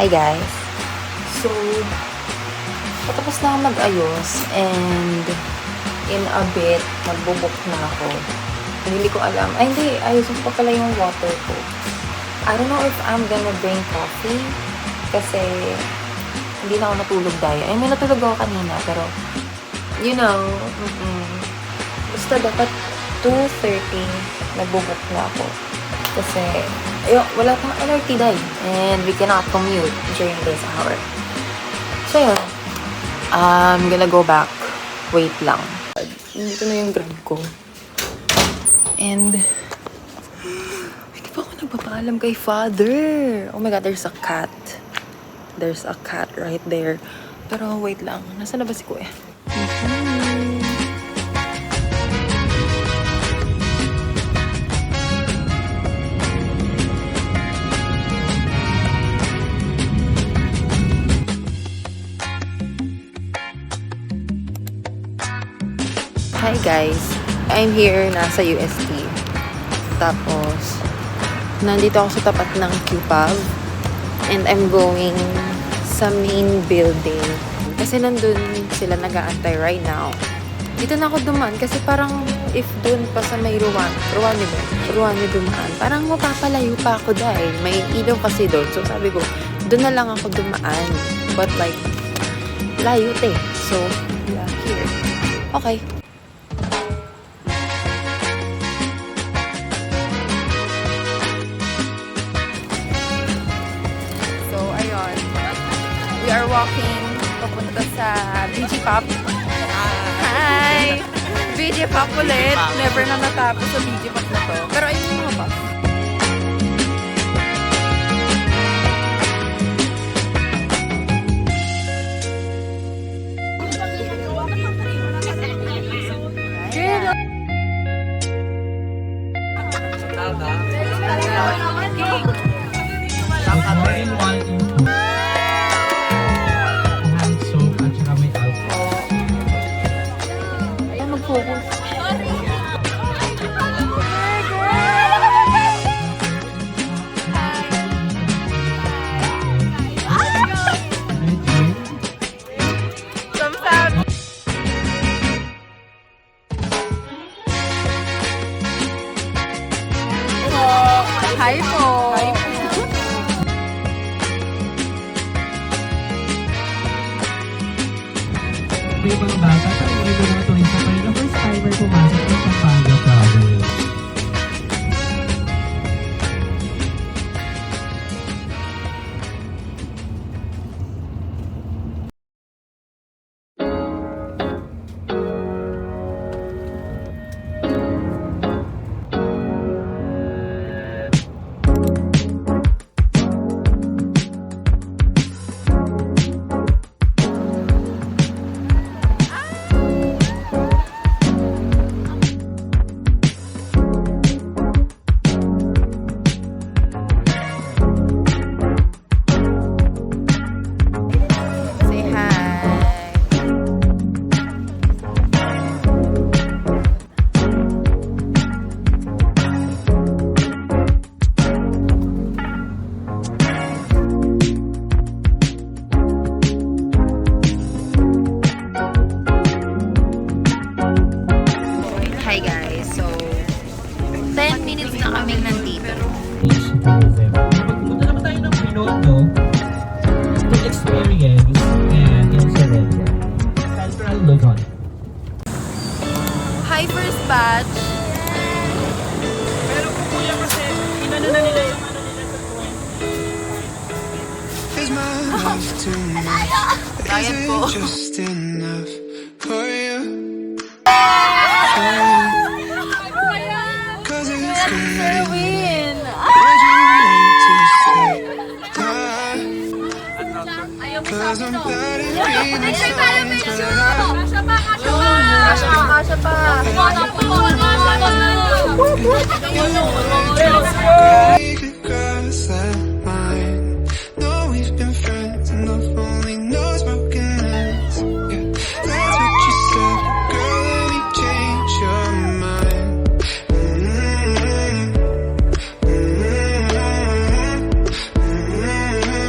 Hi guys. So, patapos na ako mag-ayos and in a bit, magbubuk na ako. Hindi ko alam. Ay, hindi. Ayusin ko pa pala yung water ko. I don't know if I'm gonna bring coffee kasi hindi na ako natulog dahil. Ay, may natulog ako kanina pero you know, basta dapat 2:30 nagbubuk na ako. Kasi, ayun, wala pang LRT dahil. And we cannot commute during this hour. So, yun. I'm gonna go back. Wait lang. Nandito na yung grab ko. And, hindi pa ako nagpapaalam kay father. Oh my God, there's a cat. There's a cat right there. Pero, wait lang. Nasa labas si Kuya? Hi guys, I'm here nasa UST. Tapos, nandito ako sa tapat ng QPAV and I'm going sa main building. Kasi nandun sila nag-aantay right now. Dito na ako dumaan kasi parang if dun pa sa may Ruani dumaan, parang mapapalayo pa ako dahil may ilaw kasi doon. So sabi ko, dun na lang ako dumaan. But like, layo So, yeah, here. Okay. We are walking papunta sa BG Pop. Hi! BG Pop ulit. Never na natapos sa BG Pop na to. Pero ayun yung mga pop. Hi po! Hi po! May mga bata sa mga mga turista pa rin na first timer pumasok sa Pampanga Province. Hi guys, so 10 minutes na kaming nandito. Magpunta naman tayo ng Binondo to experience and Insurrection. Central Luzon. Hi first batch! Pero po kuya kasi inano na nila yung ano nila sa Diet po. Just enough for you. Cause it's Win! Would you like to stay? Cause I'm bad at reading signs, but Kasha pa! we could cross that line. No, we've been friends enough, only knows broken hands. Yeah, that's what you said, girl. Let me change your mind.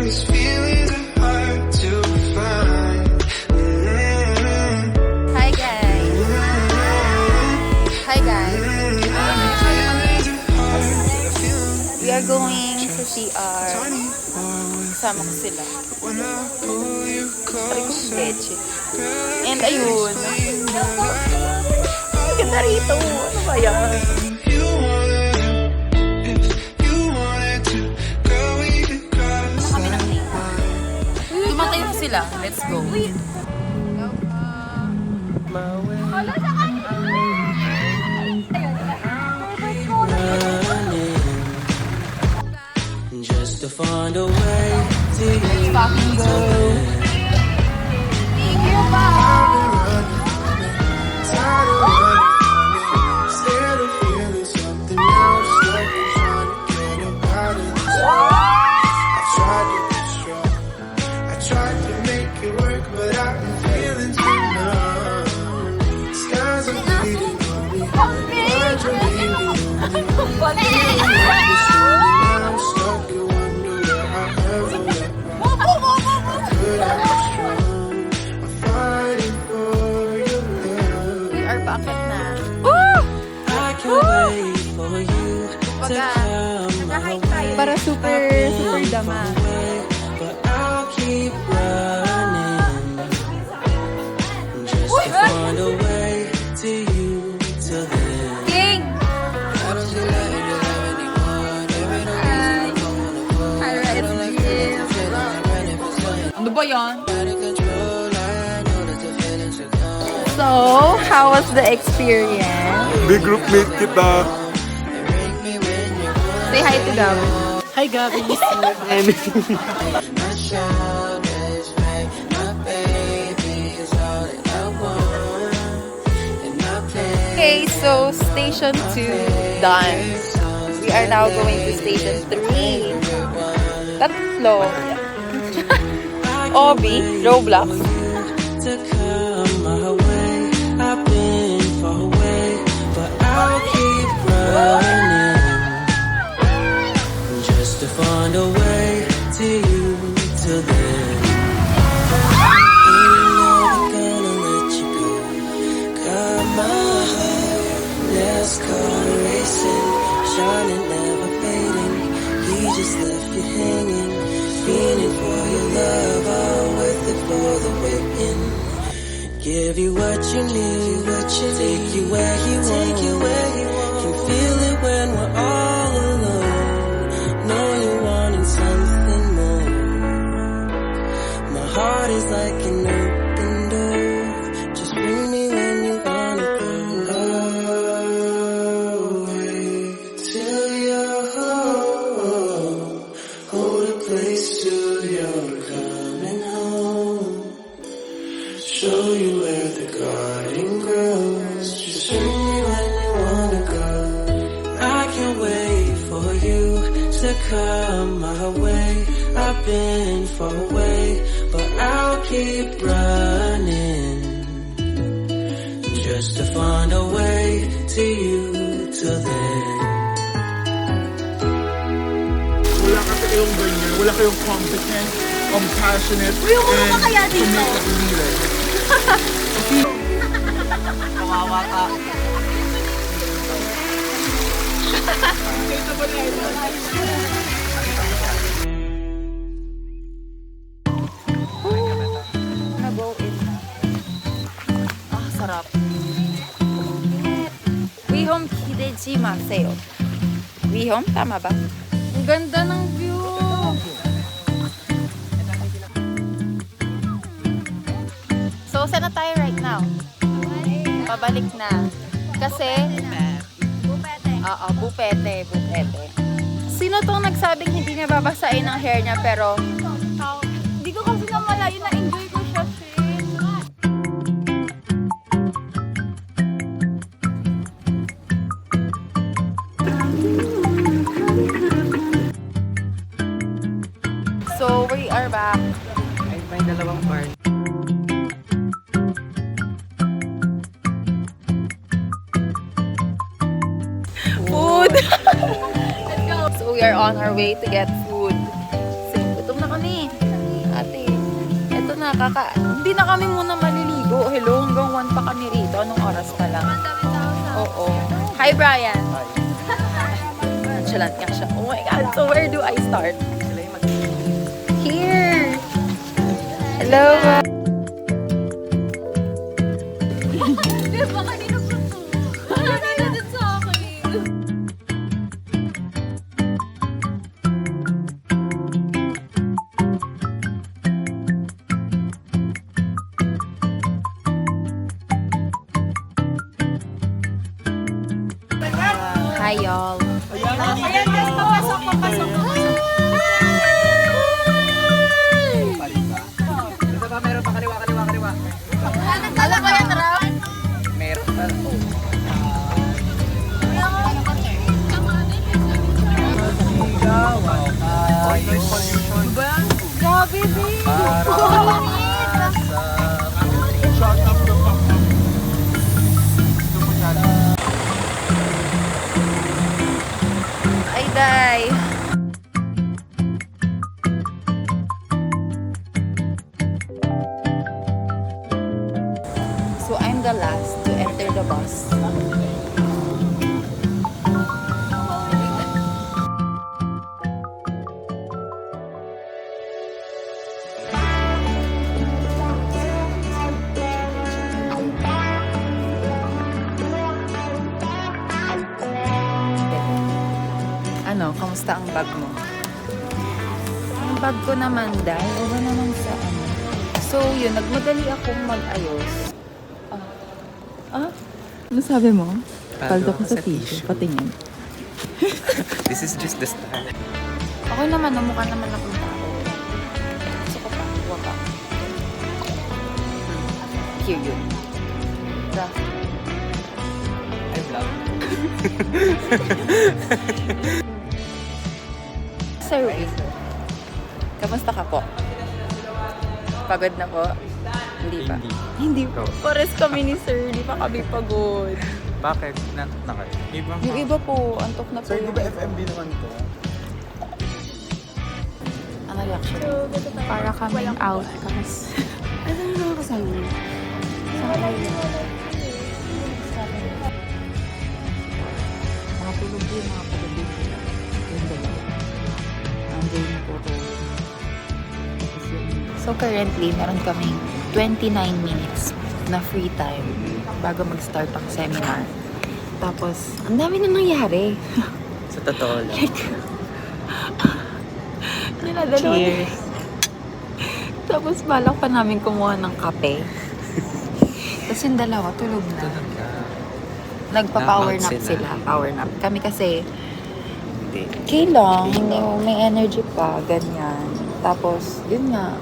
This feeling. CR. tiny world. Kasama ko sila. When I pull you Pari ko closer, leche. girl, And ayun. explain that Ganda rito. Ano ba yan? you wanted, if you wanted to, girl, we could cross that line. Tumatayo na sila. Let's go. Just to find a way to you. Fucking go. Tired of running, scared of feeling something else, like I'm trying to get up out of this hole. I tried to be strong, I tried to make it work, but I've been feeling too numb. Skies are bleeding on me, words are leaving on me. Now I'm stuck and wonder where I ever went wrong. Could I be strong? I'm fighting for your love. We are back at na. I can't wait for you to come my way. Para super dama. But I'll keep running just to find a way to you till then. King! I don't feel like you love anyone. Every no reason I'm going to fall. I don't like feeling the feeling I'm ready for something. Ano ba yan? Out of control, I know that the feelings are gone. So, how was the experience? Big group meet kita. Say hi to Gavin. Hi, Gabby. And My child is right. My baby is all that I want. And I play. Okay, so station 2 done. We are now going to station 3. Tatlo. Obi, Roblox. To come my way. I've been far away, but I'll keep running just to find a way to you till then. Ain't never gonna let you go. Got my heart, NASCAR racing, shining, never fading. He just left you hanging, feeling for your love, all worth it for the waiting. Give you what you need, take you where you want. Can feel it when we're all alone. Know you're wanting something more. My heart is like an open door. Just bring me when you wanna go. Oh, wait till you're home. Hold a place till you're coming home. Show you where the garden grows. Just bring me when you wanna go. I can't wait for you to come my way. I've been far away, but I'll keep running just to find a way to you till then. wala kasi kayong ganyan. Wala kayong competent, compassionate, and committed leader. Kawawa ka. Nag-go in na. Ah, sarap. Wihom hideji maseyo. Wihom, tama ba? Ang ganda ng view! So, saan na tayo right now? Pabalik na. Kasi? Oo, bupete. Sino tong nagsabing hindi niya babasain ang hair niya pero Hindi ko kasi namalayo na enjoy ko siya, Shin. so we are back. May dalawang part. Food! So we are on our way to get food. So, gutom na kami. Ate, eto na, hindi na kami muna maliligo. Hello, hanggang 1 pa kami rito. Anong oras pa lang? Oo. Hi, Brian. nonchalant nga siya. Oh my God, so where do I start? Here! Hello! Baka kanino ko to? Kanino din sa akin? Hi, y'all. Ayan, guys, papasok. Alam ba yan, Ram? Grabe, babe. Ay, day. So, I'm the last to enter the bus. Ano, kamusta ang bag mo? Ang bag ko naman, dahil iba naman sa ano. So, yun, nagmadali akong mag-ayos. Ano sabi mo? Paldo ko sa tissue. Patingin. This is just the start. Ako naman, namukha naman akong tao. Gusto ko pa, huwa pa. Here yun. I vlog. Sir Rick, kamusta ka po? Pagod na po? Hindi pa. Hindi po. Pares kami ni Sir, hindi pa kami pagod. Bakit? Nantok na kayo? Iba Yung iba po, antok na po. Sir, di ba FMB naman to? Ano reaction? Para kaming outcast. Ano yung mga kasali? Mga tulog yun, mga tulog yun. Yung dalawa. Nandiyan yung photo. So currently, meron kaming 29 minutes na free time bago mag-start ang seminar. Tapos, ang dami na nangyari. Sa totoo lang. Dinadalawa niya. Cheers! Tapos balak pa namin kumuha ng kape. Tapos yung dalawa, tulog na. Nagpa-power nap Knockout sila. sila. Power nap. Kami kasi, Hindi. okay lang. May energy pa. Ganyan. Tapos, yun nga.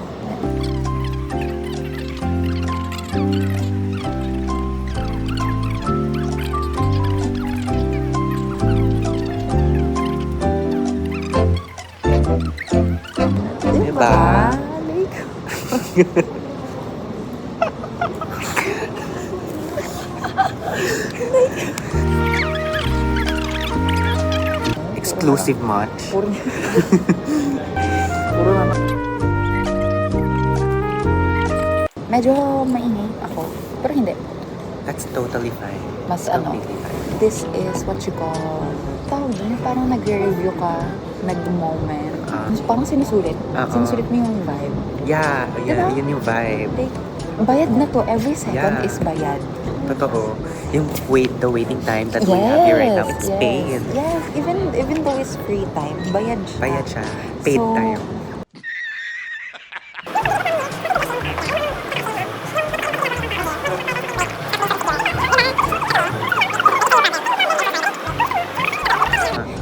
Diba? Like, Exclusive much. puro naman. Medyo maingay ako. Pero hindi. That's totally fine. Mas It's ano, completely fine. this is what you call, tawag doon, parang nagre-review ka, nag-moment. Parang sinusulit. Sinusulit mo yung vibe. Yeah, Diba? yun yung vibe. Like, bayad na to. Every second Yeah. is bayad. Totoo. Yung the waiting time that we have here right now, it's paid. Yes, even though it's free time, bayad siya. Bayad siya. Paid So, tayo.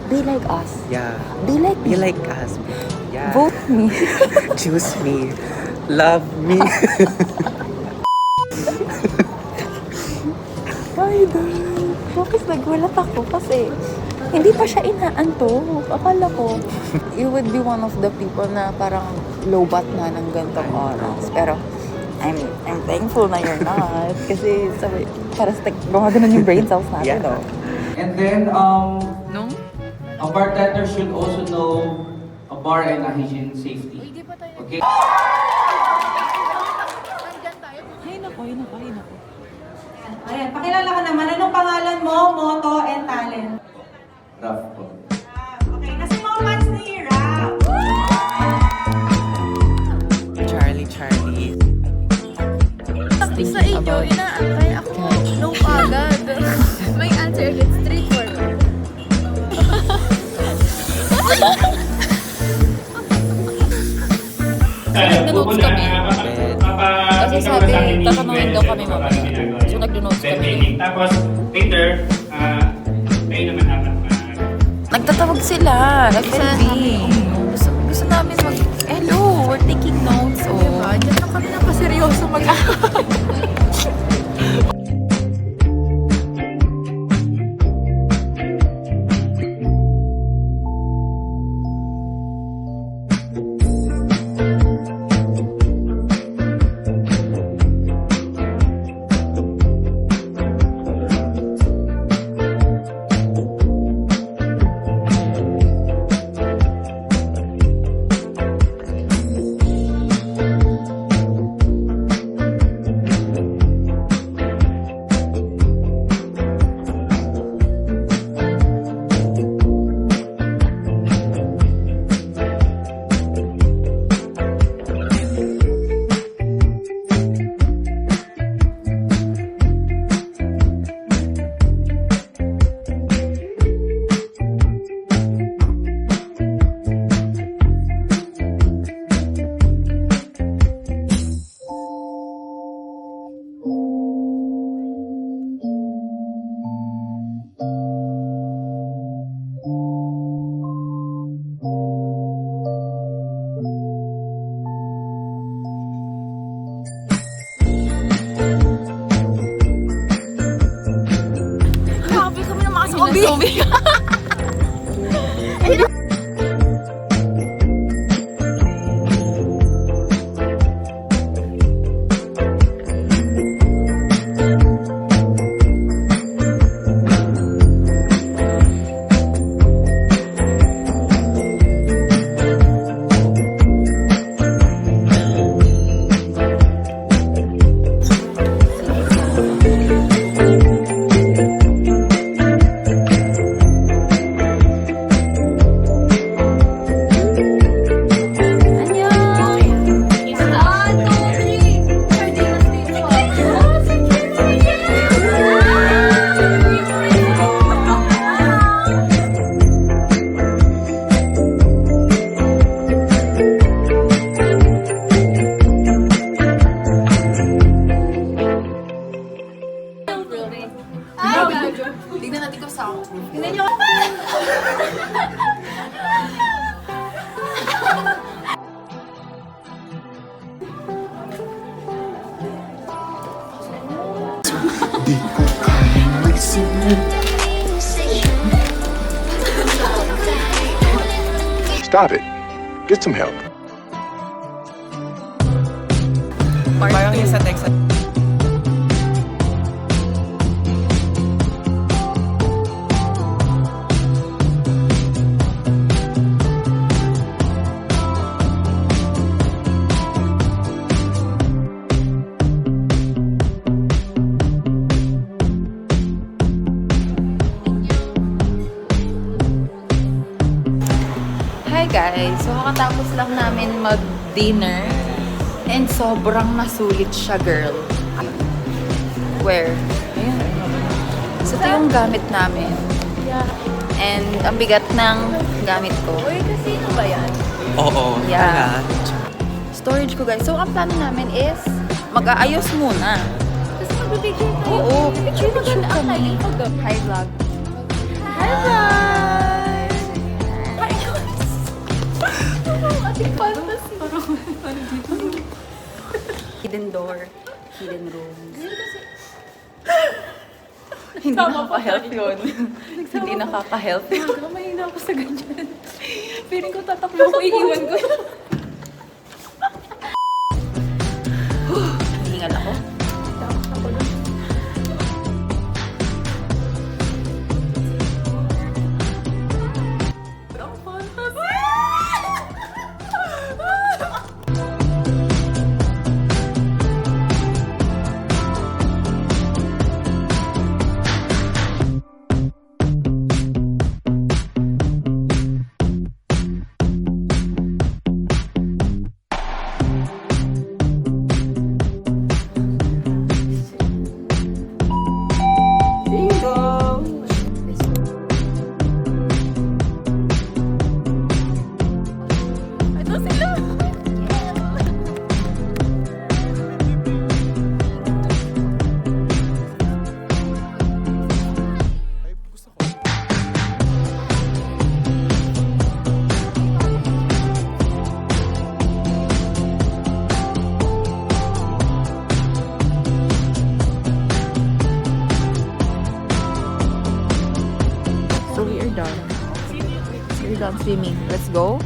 Be like us. Yeah. Be like Be me. like us. Yeah. Vote me. Choose me. Love me. Ay, dad. Bakit nagulat ako? Kasi hindi pa siya inaantok. Akala ko, you would be one of the people na parang low-bat na ng gantong oras. Pero, I'm thankful na you're not. Kasi sabi, para sa gumaganon yung brain cells natin, Yeah. no? And then, Nung? a bartender should also know a bar and a hygiene safety. Okay? Ayan, pakilala ka naman. Anong pangalan mo, motto, and talent? Rough po. about... inaantay ako. No agad. May answer agad. Straightforward. Nag-notes kami. Kasi sabi, tatanungin daw kami mamaya. So, nag-notes kami. Tapos, later, kayo naman dapat Nagtatawag sila. FNB. Gusto namin hello, we're taking notes. Oh. Diba? Diyan lang kami napaseryoso mag-aaral. Grabe kami na mga zombie. Tignan natin kung sound. Tingnan nyo. Stop it. Get some help. Parang yung sa Texas. Hi guys! So, kakatapos lang namin mag-dinner and sobrang nasulit siya, girl. Where? Ayan. So, ito yung gamit namin. And ang bigat ng gamit ko. Uy, kasino ba yan? Oo. Yeah. Storage ko, guys. So, ang plano namin is mag-aayos muna. Tapos mag-picture tayo. Oo, picture kami. kami. Hi, vlog. Hi, vlog! Ating fantasy. Hidden door, hidden rooms. Hindi nakaka-help yun. Hindi nakaka-help yun. Mahina ako sa ganyan. Feeling ko tatakbo ko, iiwan ko. Hihingal ako. done swimming. Let's go.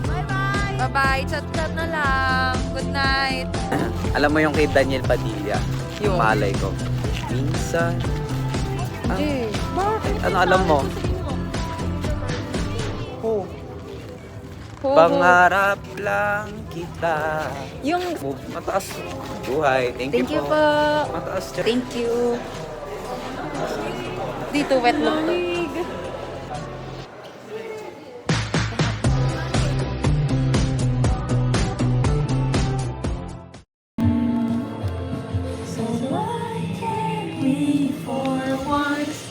Bye-bye! Bye-bye! Chat-chat na lang. Good night. Alam mo yung kay Daniel Padilla? Yung? Malay ko. Minsan. Hindi. Bakit? Ano alam mo? Oh. Pangarap lang kita. Yung... Mataas buhay. Thank Thank you po. po. Mataas dyan. Thank you. Dito, wet look to. So why can't we for once